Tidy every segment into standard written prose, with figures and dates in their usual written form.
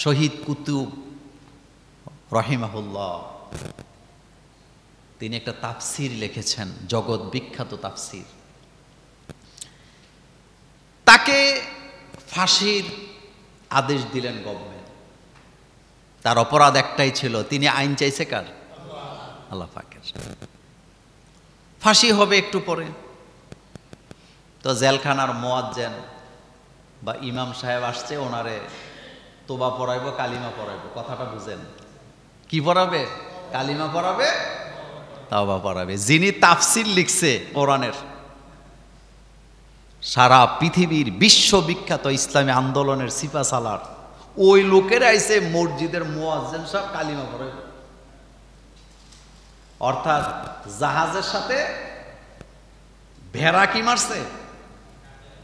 শহীদ কুতুব রহিমাহুল্লাহ তিনি একটা তাফসির লিখেছেন, জগৎ বিখ্যাত তাফসির। তাকে ফাঁসির আদেশ দিলেন গভর্নমেন্ট। তার অপরাধ একটাই ছিল, তিনি আইন চাইছে কার? আল্লাহ পাকের। ফাঁসি হবে একটু পরে। তো জেলখানার মুয়াজ্জিন বা ইমাম সাহেব আসছে, ওনারে তোবা পড়াইব, কালিমা পড়াইব। কথাটা বুঝেন, কি পড়াবে? কালিমা পড়াবে, তাওবা পড়াবে। যিনি তাফসির লিখছে কোরআনের, সারা পৃথিবীর বিশ্ববিখ্যাত ইসলামী আন্দোলনের সিপাসালার ওই লোকের আইসে মসজিদের মুয়াজ্জিন সব কালিমা পড়াইব। অর্থাৎ জাহাজের সাথে ভেড়া কি মারছে?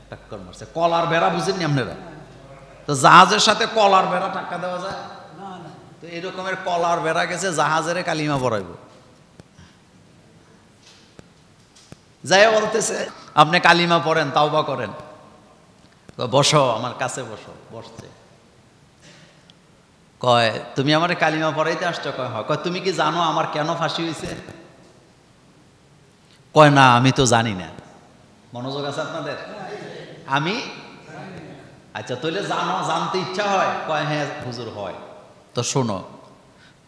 টাক্কর মারছে। কলার ভেড়া বুঝেননি আপনারা? তো জাহাজের সাথে কলার ভেড়া টাক্কা দেওয়া যায়? তো এরকমের কলার ভেড়া গেছে জাহাজের কালিমা পড়াইব। যাই বলতেছে আপনি কালিমা পড়েন, তাওবা করেন, বসো আমার কাছে বসো। বসছে। কয় তুমি আমার কালিমা পড়াইতে আসছো? কয় হয়। কয় তুমি কি জানো আমার কেন ফাঁসি হয়েছে? কয় না, আমি তো জানি না। মনোযোগ আছে আপনাদের? আমি আচ্ছা তাহলে জানো, জানতে ইচ্ছা হয়? কয় হ্যাঁ হুজুর হয়। তো শোনো,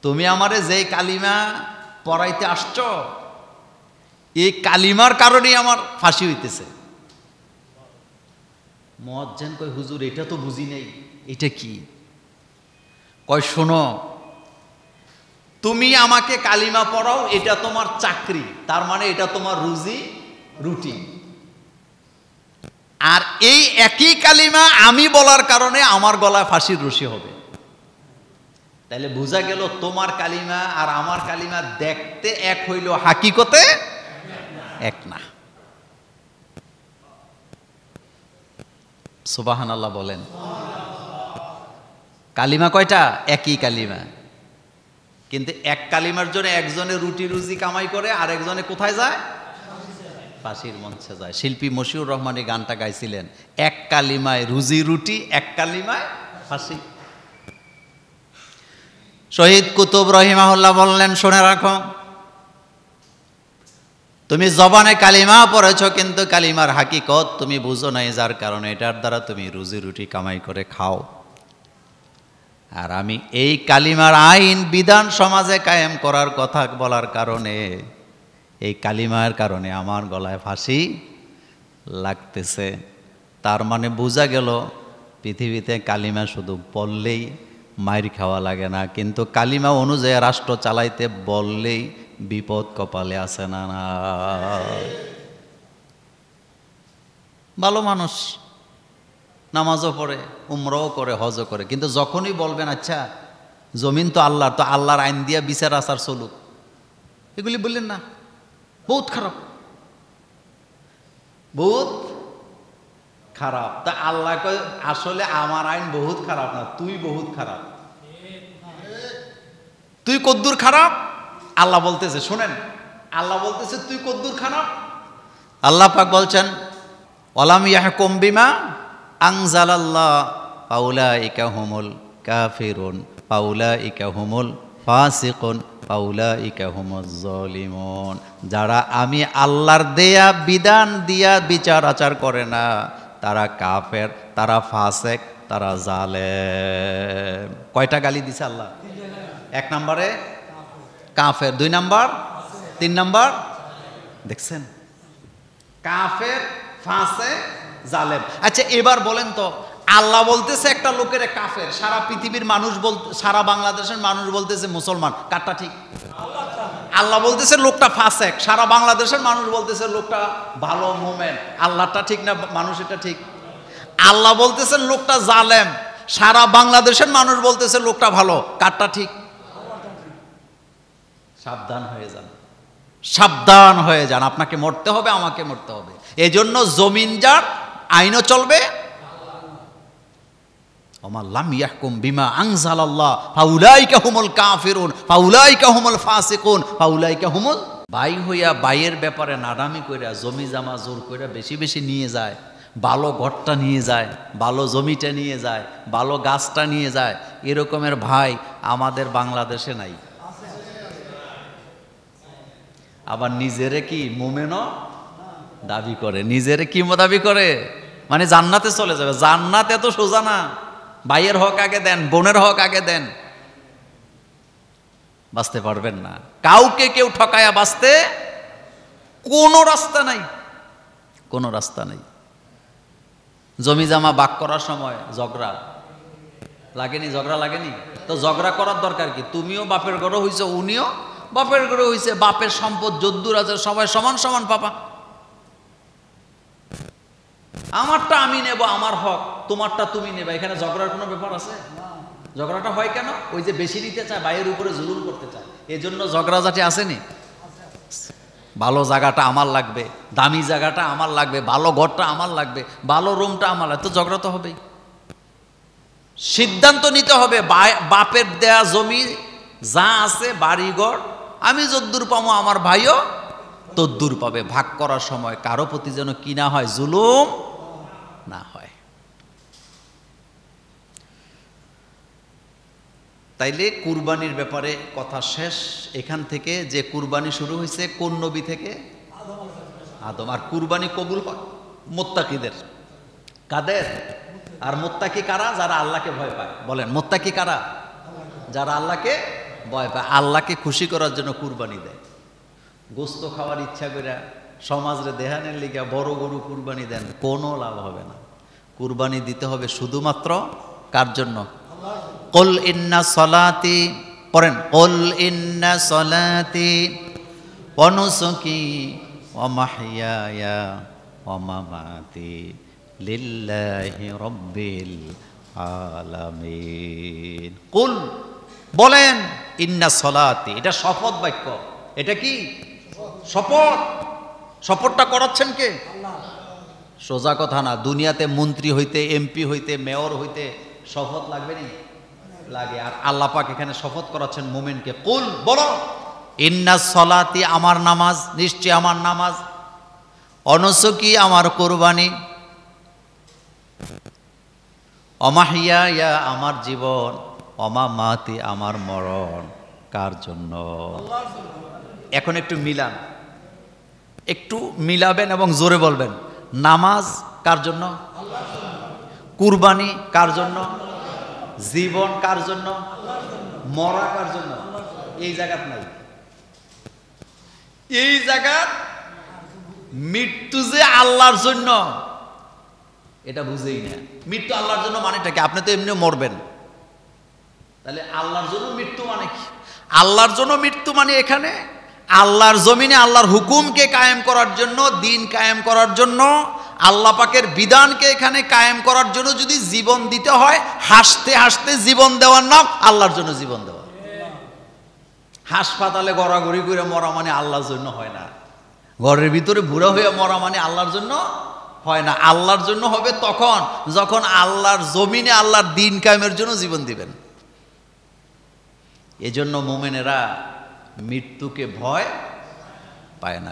তুমি আমারে যেই কালিমা পড়াইতে আসছো, এই কালিমার কারণেই আমার ফাঁসি হইতেছে। মুয়াজ্জিন কয় হুজুর এটা তো বুঝি নেই, এটা কি? কয় শোনো, তুমি আমাকে কালিমা পড়াও, এটা তোমার চাকরি, তার মানে এটা তোমার রুজি রুটি। আর এই একই কালিমা আমি বলার কারণে আমার গলায় ফাঁসির রশি হবে। তাইলে বোঝা গেল তোমার কালিমা আর আমার কালিমা দেখতে এক হইল, হাকিকতে এক না। সুবহানাল্লাহ বলেন। কালিমা কয়টা? একই কালিমা, কিন্তু এক কালিমার জন্য একজনে রুটি রুজি কামাই করে, আর একজনে কোথায় যায়? ফাঁসির মঞ্চে যায়। শিল্পী মশিউর রহমান এই গানটা গাইছিলেন, এক কালিমায় রুজি রুটি, এক কালিমায় ফাঁসি। শহীদ কুতুব রহিমাহুল্লাহ বললেন, শুনে রাখো, তুমি জবানে কালিমা পড়েছ কিন্তু কালিমার হাকিকত তুমি বুঝো নাই, যার কারণে এটার দ্বারা তুমি রুজি রুটি কামাই করে খাও। আর আমি এই কালিমার আইন বিধান সমাজে কায়েম করার কথা বলার কারণে, এই কালিমার কারণে আমার গলায় ফাঁসি লাগতেছে। তার মানে বোঝা গেল পৃথিবীতে কালিমা শুধু বললেই মাইর খাওয়া লাগে না, কিন্তু কালিমা অনুযায়ী রাষ্ট্র চালাইতে বললেই বিপদ কপালে আসে না। না, ভালো মানুষ নামাজও পড়ে, উমরাও করে, হজও করে, কিন্তু যখনই বলবেন আচ্ছা জমিন তো আল্লাহর, তো আল্লাহর আইন দিয়া বিচার আচার চলুক, এগুলি বললেন না, বহুত খারাপ, বহুত খারাপ। তা আল্লাহ কয় আসলে আমার আইন বহুত খারাপ না, তুই বহুত খারাপ। তুই কদ্দুর খারাপ? আল্লাহ বলতেছে, শুনেন, আল্লাহ বলতেছে তুই কদ্দুর খারাপ। আল্লাহ পাক বলছেন, ওয়ালাম ইয়াহকুম বিমা আনজালাল্লাহ ফাউলাইকা হুমুল কাফিরুন ফাউলাইকা হুমুল ফাসিকুন ফাউলাইকা হুমুজ জালিমুন। যারা আমি আল্লাহর দেয়া বিধান দিয়া বিচার আচার করে না, তারা কাফের, তারা ফাসেক, তারা জালেম। কয়টা গালি দিছে আল্লাহ? এক নম্বরে কাফের, 2 নাম্বার, 3 নাম্বার। দেখছেন, কাফের, ফাসেক, জালেম। আচ্ছা এবার বলেন তো, আল্লাহ বলতেছে একটা লোকের কাফের, সারা পৃথিবীর মানুষ বলতে, সারা বাংলাদেশের মানুষ বলতেছে মুসলমান, কারটা ঠিক? আল্লাহ বলতেছে লোকটা ফাসেক, সারা বাংলাদেশের মানুষ বলতেছে লোকটা ভালো মুমিন, আল্লাহটা ঠিক না মানুষেরটা ঠিক? আল্লাহ বলতেছে লোকটা জালেম, সারা বাংলাদেশের মানুষ বলতেছে লোকটা ভালো, কারটা ঠিক? সাবধান হয়ে যান, সাবধান হয়ে যান, আপনাকে মরতে হবে, আমাকে মরতে হবে। এই জন্য জমিন যার, আইনও চলবে। ওমা লাম ইয়াহকুম বিমা আনজালাল্লাহ ফাউলাইকা হুমুল কাফিরুন ফাউলাইকা হুমুল ফাসিকুন ফাউলাইকা হুমুল। ভাই হইয়া ভাইয়ের ব্যাপারে নাডামি কইরা, জমি জামা জোর কইরা বেশি বেশি নিয়ে যায়, ভালো ঘরটা নিয়ে যায়, ভালো জমিটা নিয়ে যায়, ভালো গাছটা নিয়ে যায়, এরকমের ভাই আমাদের বাংলাদেশে নাই। আবার নিজেরে কি মুমিনও দাবি করে, নিজেরে কি দাবি করে, মানে জান্নাতে চলে যাবে। জান্নাত এত সোজা না, ভাইয়ের হক আগে দেন, বোনের হক আগে দেন, বাঁচতে পারবেন না। কাউকে কেউ ঠকায়া বাঁচতে কোনো রাস্তা নাই, কোনো রাস্তা নাই। জমি জামা ভাগ করার সময় ঝগড়া লাগেনি, ঝগড়া লাগেনি? তো ঝগড়া করার দরকার কি? তুমিও বাপের ঘরে হইছো, উনিও বাপের ঘরে হইছে, বাপের সম্পদ যদ্দুর আছে সবাই সমান সমান পাবা। আমারটা আমি নেব, আমার হক, তোমারটা তুমি নেবা, এখানে ঝগড়ার কোনো ব্যাপার আছে? ঝগড়াটা হয় কেন? ওই যে বেশি নিতে চায়, ভাইয়ের উপরে জুলুম করতে চায়, এজন্য ঝগড়াঝাটি আসেনি। ভালো জায়গাটা আমার লাগবে, দামি জায়গাটা আমার লাগবে, ভালো ঘরটা আমার লাগবে, ভালো রুমটা আমার লাগবে, তো ঝগড়া তো হবেই। সিদ্ধান্ত নিতে হবে, বাপের দেয়া জমি যা আছে বাড়িঘর আমি যদ্দূর পাবো, আমার ভাইও তদ্দূর পাবে। ভাগ করার সময় কারো প্রতি যেন কি না হয়, জুলুম না হয়। তাইলে কুরবানির ব্যাপারে কথা শেষ এখান থেকে। যে কুরবানি শুরু হয়েছে কোন নবী থেকে? আদম। আর কুরবানি কবুল হয় মুত্তাকিদের। কাদের? আর মুত্তাকি কারা? যারা আল্লাহকে ভয় পায়। বলেন মুত্তাকি কারা? যারা আল্লাহকে ভয় পায়, আল্লাহকে খুশি করার জন্য কুরবানি দেয়। গোস্ত খাওয়ার ইচ্ছা করে সমাজরে দেহানের লিগা বড় গরু কুরবানি দেন, কোনো লাভ হবে না। কুরবানি দিতে হবে শুধুমাত্র কার জন্য? কুল ইন্না সলাতি, পড়েন, কুল ইন্না সলাতি ওয়া নুসুকি ওয়া মাহইয়ায়া ওয়া মামাতি লিল্লাহি রাব্বিল আলামিন। কুল, বলেন, ইন্না সলাতি, এটা শপথ বাক্য। এটা কি শপথ? শপথটা করাচ্ছেন কে? সোজা কথা না। দুনিয়াতে মন্ত্রী হইতে, এমপি হইতে, মেয়র হইতে শপথ লাগবে নি? লাগে। আর আল্লাহ পাক এখানে শপথ করাচ্ছেন মুমিনকে। কুল, বলো, ইন্না সলাতি, আমার নামাজ, নিশ্চয় আমার নামাজ, অনুসুকি, আমার কুরবানি, অমাহিয়া, আমার জীবন, অমামাতি, আমার মরণ, কার জন্য? এখন একটু মিলান, একটু মিলাবেন এবং জোরে বলবেন। নামাজ কার জন্য? কুরবানি কার জন্য? জীবন কার জন্য? মরা কার জন্য? এই জায়গাত নাই। এই জায়গাত মৃত্যু যে আল্লাহর জন্য, এটা বুঝেই না। মৃত্যু আল্লাহর জন্য মানেটা কি? আপনি তো এমনি মরবেন, তাহলে আল্লাহর জন্য মৃত্যু মানে কি? আল্লাহর জন্য মৃত্যু মানে এখানে আল্লাহর জমিনে আল্লাহর হুকুমকে কায়েম করার জন্য, দিন কায়েম করার জন্য, আল্লাহ পাকের বিধানকে এখানে কায়েম করার জন্য যদি জীবন দিতে হয়, হাসতে হাসতে জীবন দেওয়ার নাম আল্লাহর জন্য জীবন দেওয়া। হাসপাতালে গড়াগড়ি করে মরা মানে আল্লাহর জন্য হয় না। ঘরের ভিতরে বুড়া হয়ে মরা মানে আল্লাহর জন্য হয় না। আল্লাহর জন্য হবে তখন যখন আল্লাহর জমিনে আল্লাহর দিন কায়েমের জন্য জীবন দিবেন। এজন্য মুমিনেরা মৃত্যুকে ভয় পায় না।